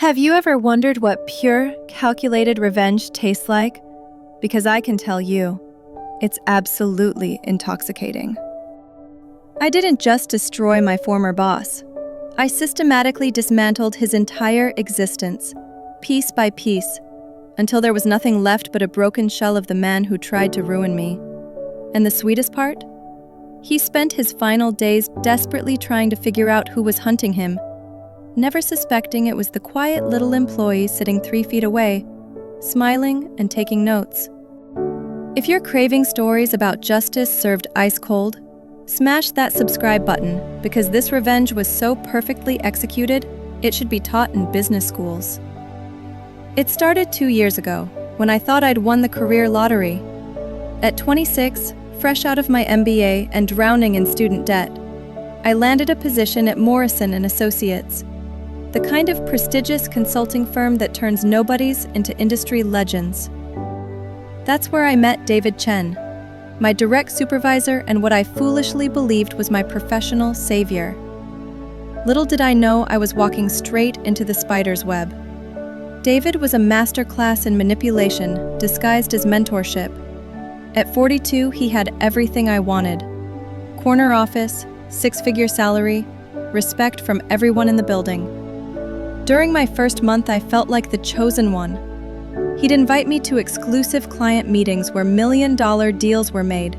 Have you ever wondered what pure, calculated revenge tastes like? Because I can tell you, it's absolutely intoxicating. I didn't just destroy my former boss. I systematically dismantled his entire existence, piece by piece, until there was nothing left but a broken shell of the man who tried to ruin me. And the sweetest part? He spent his final days desperately trying to figure out who was hunting him, never suspecting it was the quiet little employee sitting 3 feet away, smiling and taking notes. If you're craving stories about justice served ice cold, smash that subscribe button, because this revenge was so perfectly executed, it should be taught in business schools. It started 2 years ago, when I thought I'd won the career lottery. At 26, fresh out of my MBA and drowning in student debt, I landed a position at Morrison & Associates, the kind of prestigious consulting firm that turns nobodies into industry legends. That's where I met David Chen, my direct supervisor and what I foolishly believed was my professional savior. Little did I know I was walking straight into the spider's web. David was a masterclass in manipulation disguised as mentorship. At 42, he had everything I wanted: corner office, 6-figure salary, respect from everyone in the building. During my first month, I felt like the chosen one. He'd invite me to exclusive client meetings where million-dollar deals were made,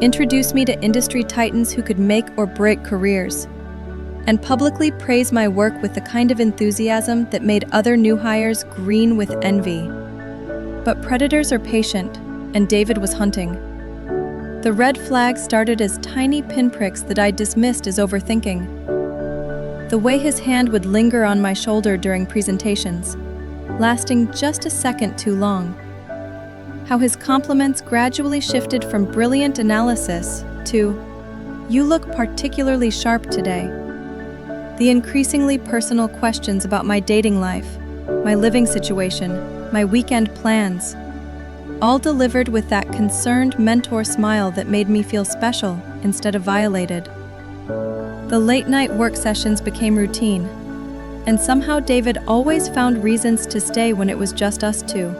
introduce me to industry titans who could make or break careers, and publicly praise my work with the kind of enthusiasm that made other new hires green with envy. But predators are patient, and David was hunting. The red flags started as tiny pinpricks that I dismissed as overthinking. The way his hand would linger on my shoulder during presentations, lasting just a second too long. How his compliments gradually shifted from brilliant analysis to, "You look particularly sharp today." The increasingly personal questions about my dating life, my living situation, my weekend plans, all delivered with that concerned mentor smile that made me feel special instead of violated. The late-night work sessions became routine, and somehow David always found reasons to stay when it was just us two.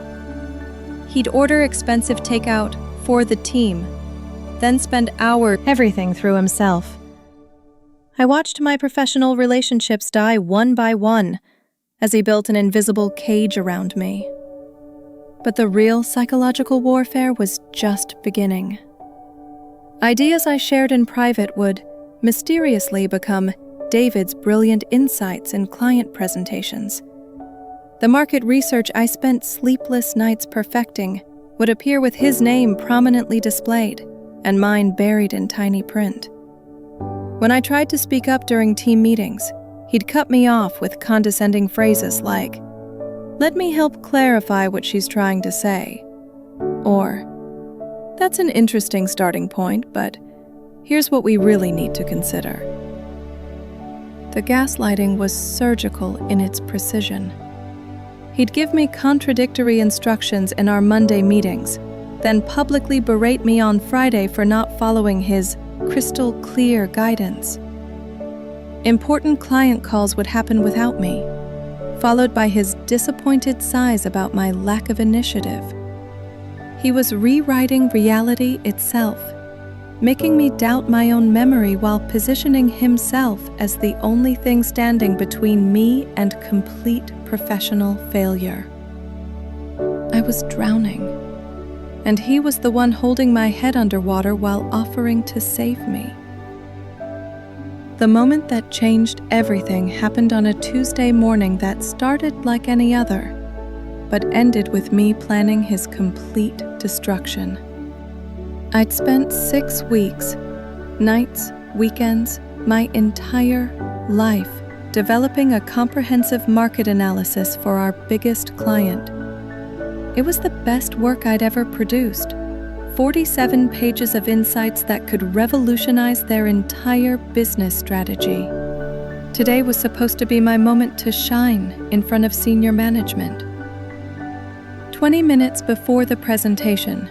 He'd order expensive takeout for the team, then spend hours everything through himself. I watched my professional relationships die one by one as he built an invisible cage around me. But the real psychological warfare was just beginning. Ideas I shared in private would mysteriously become David's brilliant insights in client presentations. The market research I spent sleepless nights perfecting would appear with his name prominently displayed and mine buried in tiny print. When I tried to speak up during team meetings, he'd cut me off with condescending phrases like, "Let me help clarify what she's trying to say," or, "That's an interesting starting point, but here's what we really need to consider." The gaslighting was surgical in its precision. He'd give me contradictory instructions in our Monday meetings, then publicly berate me on Friday for not following his crystal clear guidance. Important client calls would happen without me, followed by his disappointed sighs about my lack of initiative. He was rewriting reality itself, making me doubt my own memory while positioning himself as the only thing standing between me and complete professional failure. I was drowning, and he was the one holding my head underwater while offering to save me. The moment that changed everything happened on a Tuesday morning that started like any other, but ended with me planning his complete destruction. I'd spent 6 weeks, nights, weekends, my entire life developing a comprehensive market analysis for our biggest client. It was the best work I'd ever produced. 47 pages of insights that could revolutionize their entire business strategy. Today was supposed to be my moment to shine in front of senior management. 20 minutes before the presentation,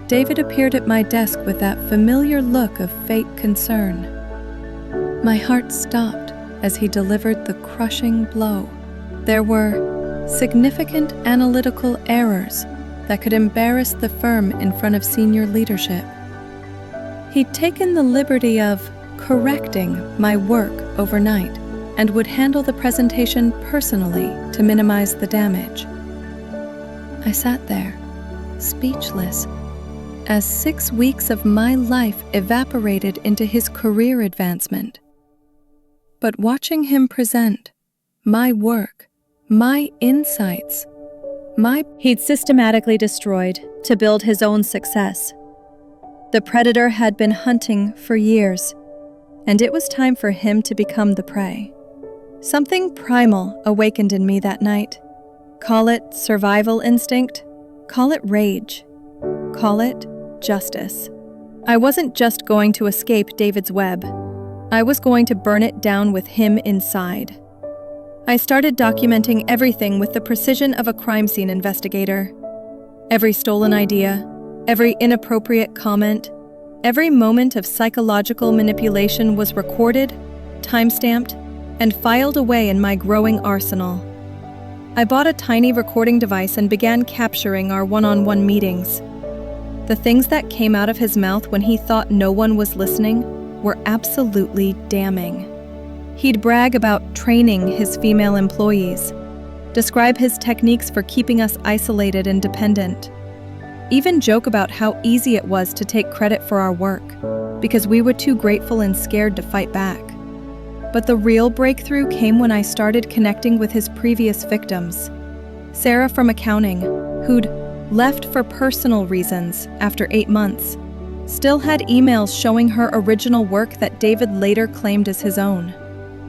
David appeared at my desk with that familiar look of fake concern. My heart stopped as he delivered the crushing blow. There were significant analytical errors that could embarrass the firm in front of senior leadership. He'd taken the liberty of correcting my work overnight and would handle the presentation personally to minimize the damage. I sat there, speechless, as 6 weeks of my life evaporated into his career advancement. But watching him present my work, my insights, he'd systematically destroyed to build his own success. The predator had been hunting for years, and it was time for him to become the prey. Something primal awakened in me that night. Call it survival instinct, call it rage, call it justice. I wasn't just going to escape David's web. I was going to burn it down with him inside. I started documenting everything with the precision of a crime scene investigator. Every stolen idea, every inappropriate comment, every moment of psychological manipulation was recorded, time-stamped, and filed away in my growing arsenal. I bought a tiny recording device and began capturing our one-on-one meetings. The things that came out of his mouth when he thought no one was listening were absolutely damning. He'd brag about training his female employees, describe his techniques for keeping us isolated and dependent, even joke about how easy it was to take credit for our work because we were too grateful and scared to fight back. But the real breakthrough came when I started connecting with his previous victims. Sarah from accounting, who'd left for personal reasons after 8 months, still had emails showing her original work that David later claimed as his own.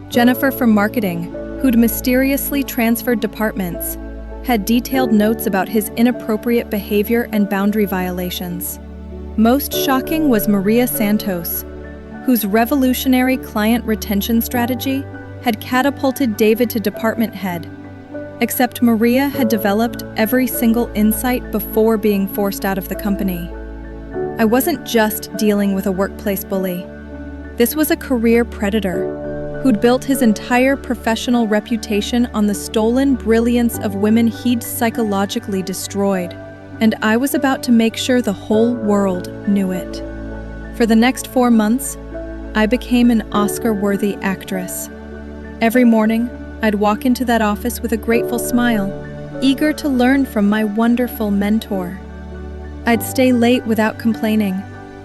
Jennifer from marketing, who'd mysteriously transferred departments, had detailed notes about his inappropriate behavior and boundary violations. Most shocking was Maria Santos, whose revolutionary client retention strategy had catapulted David to department head. Except Maria had developed every single insight before being forced out of the company. I wasn't just dealing with a workplace bully. This was a career predator who'd built his entire professional reputation on the stolen brilliance of women he'd psychologically destroyed, and I was about to make sure the whole world knew it. For the next 4 months, I became an Oscar-worthy actress. Every morning, I'd walk into that office with a grateful smile, eager to learn from my wonderful mentor. I'd stay late without complaining,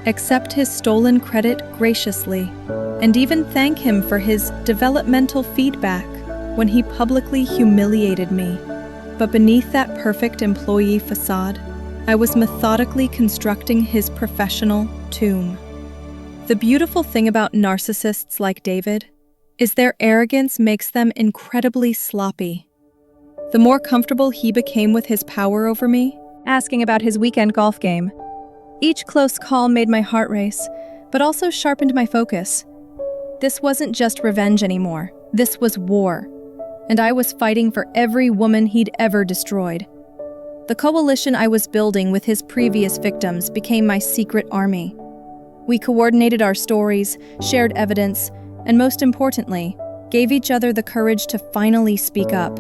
accept his stolen credit graciously, and even thank him for his developmental feedback when he publicly humiliated me. But beneath that perfect employee facade, I was methodically constructing his professional tomb. The beautiful thing about narcissists like David is their arrogance makes them incredibly sloppy. The more comfortable he became with his power over me, asking about his weekend golf game, each close call made my heart race, but also sharpened my focus. This wasn't just revenge anymore. This was war. And I was fighting for every woman he'd ever destroyed. The coalition I was building with his previous victims became my secret army. We coordinated our stories, shared evidence, and most importantly, gave each other the courage to finally speak up.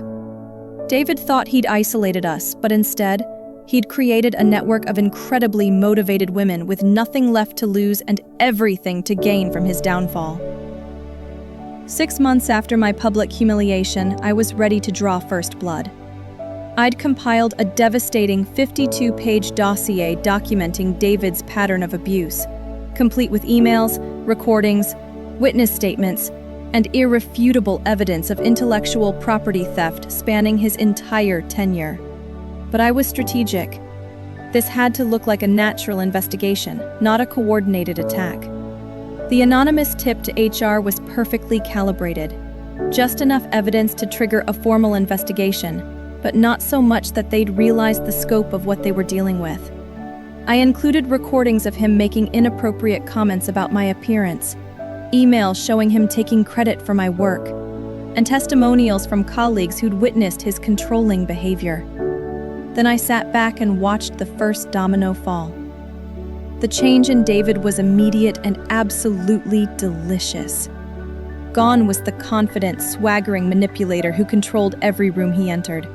David thought he'd isolated us, but instead, he'd created a network of incredibly motivated women with nothing left to lose and everything to gain from his downfall. 6 months after my public humiliation, I was ready to draw first blood. I'd compiled a devastating 52-page dossier documenting David's pattern of abuse, complete with emails, recordings, witness statements, and irrefutable evidence of intellectual property theft spanning his entire tenure. But I was strategic. This had to look like a natural investigation, not a coordinated attack. The anonymous tip to HR was perfectly calibrated. Just enough evidence to trigger a formal investigation, but not so much that they'd realize the scope of what they were dealing with. I included recordings of him making inappropriate comments about my appearance, emails showing him taking credit for my work, and testimonials from colleagues who'd witnessed his controlling behavior. Then I sat back and watched the first domino fall. The change in David was immediate and absolutely delicious. Gone was the confident, swaggering manipulator who controlled every room he entered.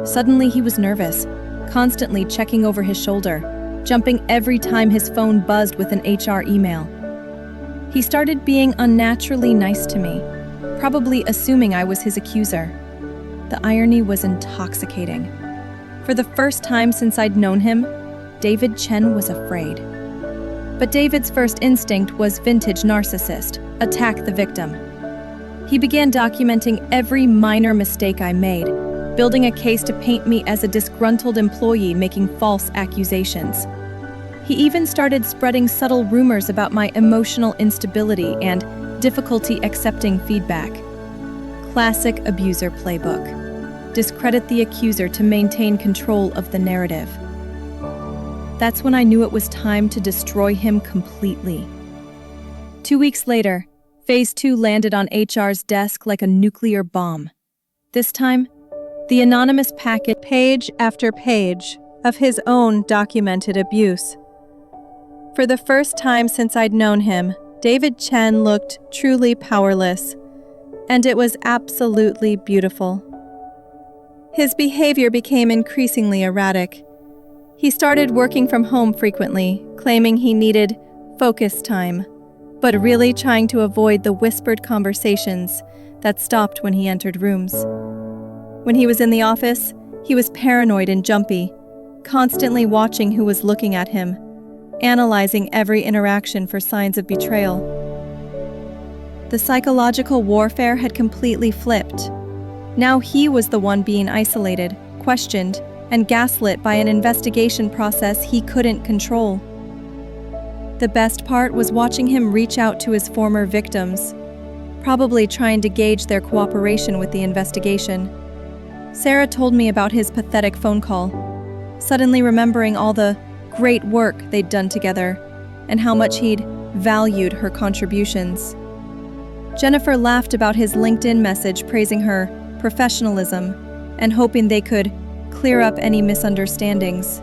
Suddenly he was nervous, constantly checking over his shoulder, jumping every time his phone buzzed with an HR email. He started being unnaturally nice to me, probably assuming I was his accuser. The irony was intoxicating. For the first time since I'd known him, David Chen was afraid. But David's first instinct was vintage narcissist, attack the victim. He began documenting every minor mistake I made, building a case to paint me as a disgruntled employee making false accusations. He even started spreading subtle rumors about my emotional instability and difficulty accepting feedback. Classic abuser playbook. Discredit the accuser to maintain control of the narrative. That's when I knew it was time to destroy him completely. 2 weeks later, Phase 2 landed on HR's desk like a nuclear bomb. This time, the anonymous packet, page after page, of his own documented abuse. For the first time since I'd known him, David Chen looked truly powerless, and it was absolutely beautiful. His behavior became increasingly erratic. He started working from home frequently, claiming he needed focus time, but really trying to avoid the whispered conversations that stopped when he entered rooms. When he was in the office, he was paranoid and jumpy, constantly watching who was looking at him, analyzing every interaction for signs of betrayal. The psychological warfare had completely flipped. Now he was the one being isolated, questioned, and gaslit by an investigation process he couldn't control. The best part was watching him reach out to his former victims, probably trying to gauge their cooperation with the investigation. Sarah told me about his pathetic phone call, suddenly remembering all the great work they'd done together and how much he'd valued her contributions. Jennifer laughed about his LinkedIn message praising her professionalism and hoping they could clear up any misunderstandings.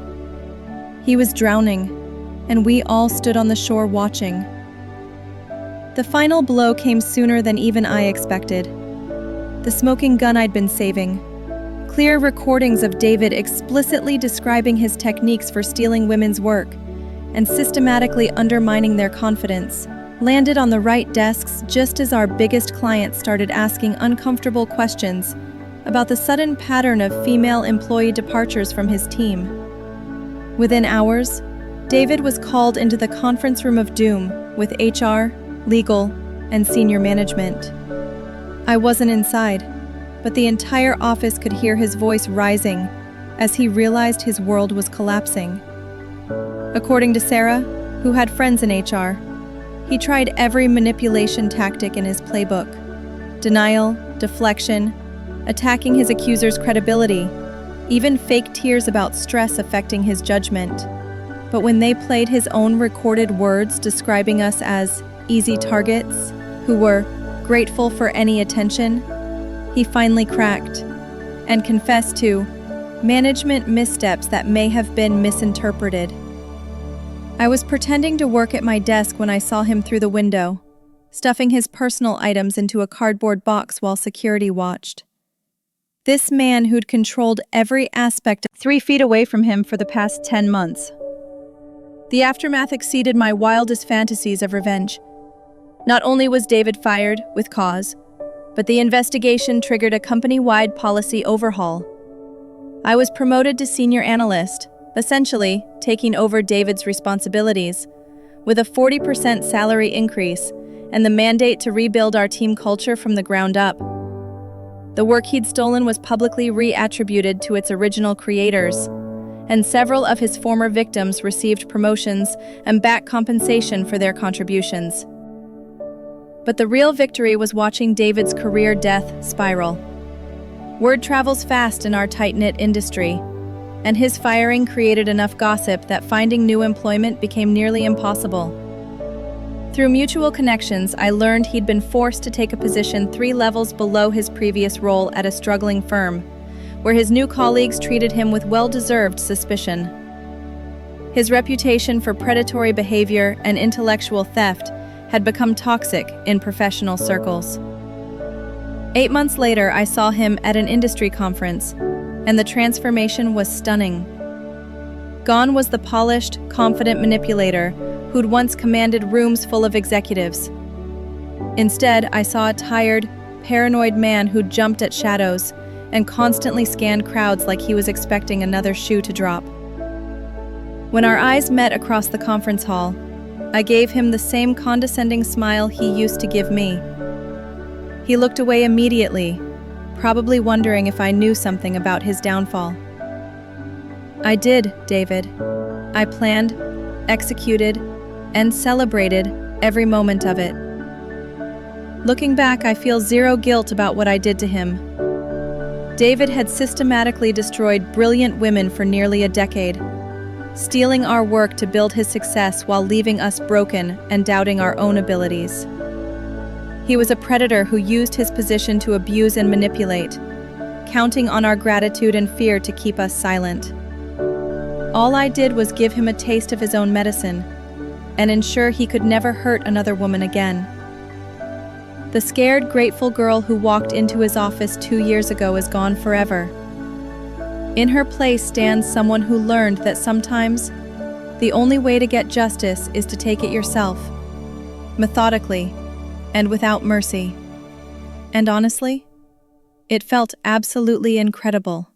He was drowning, and we all stood on the shore watching. The final blow came sooner than even I expected. The smoking gun I'd been saving, clear recordings of David explicitly describing his techniques for stealing women's work and systematically undermining their confidence, landed on the right desks just as our biggest client started asking uncomfortable questions about the sudden pattern of female employee departures from his team. Within hours, David was called into the conference room of doom with HR, legal, and senior management. I wasn't inside, but the entire office could hear his voice rising as he realized his world was collapsing. According to Sarah, who had friends in HR, he tried every manipulation tactic in his playbook: denial, deflection, attacking his accuser's credibility, even fake tears about stress affecting his judgment. But when they played his own recorded words describing us as easy targets who were grateful for any attention, he finally cracked and confessed to management missteps that may have been misinterpreted. I was pretending to work at my desk when I saw him through the window, stuffing his personal items into a cardboard box while security watched. This man who'd controlled every aspect 3 feet away from him for the past 10 months. The aftermath exceeded my wildest fantasies of revenge. Not only was David fired, with cause, but the investigation triggered a company-wide policy overhaul. I was promoted to senior analyst, essentially taking over David's responsibilities, with a 40% salary increase and the mandate to rebuild our team culture from the ground up. The work he'd stolen was publicly reattributed to its original creators, and several of his former victims received promotions and back compensation for their contributions. But the real victory was watching David's career death spiral. Word travels fast in our tight-knit industry, and his firing created enough gossip that finding new employment became nearly impossible. Through mutual connections, I learned he'd been forced to take a position 3 levels below his previous role at a struggling firm, where his new colleagues treated him with well-deserved suspicion. His reputation for predatory behavior and intellectual theft had become toxic in professional circles. 8 months later, I saw him at an industry conference, and the transformation was stunning. Gone was the polished, confident manipulator who'd once commanded rooms full of executives. Instead, I saw a tired, paranoid man who jumped at shadows and constantly scanned crowds like he was expecting another shoe to drop. When our eyes met across the conference hall, I gave him the same condescending smile he used to give me. He looked away immediately, probably wondering if I knew something about his downfall. I did, David. I planned, executed, and celebrated every moment of it. Looking back, I feel zero guilt about what I did to him. David had systematically destroyed brilliant women for nearly a decade, stealing our work to build his success while leaving us broken and doubting our own abilities. He was a predator who used his position to abuse and manipulate, counting on our gratitude and fear to keep us silent. All I did was give him a taste of his own medicine and ensure he could never hurt another woman again. The scared, grateful girl who walked into his office 2 years ago is gone forever. In her place stands someone who learned that sometimes the only way to get justice is to take it yourself, methodically, and without mercy. And honestly, it felt absolutely incredible.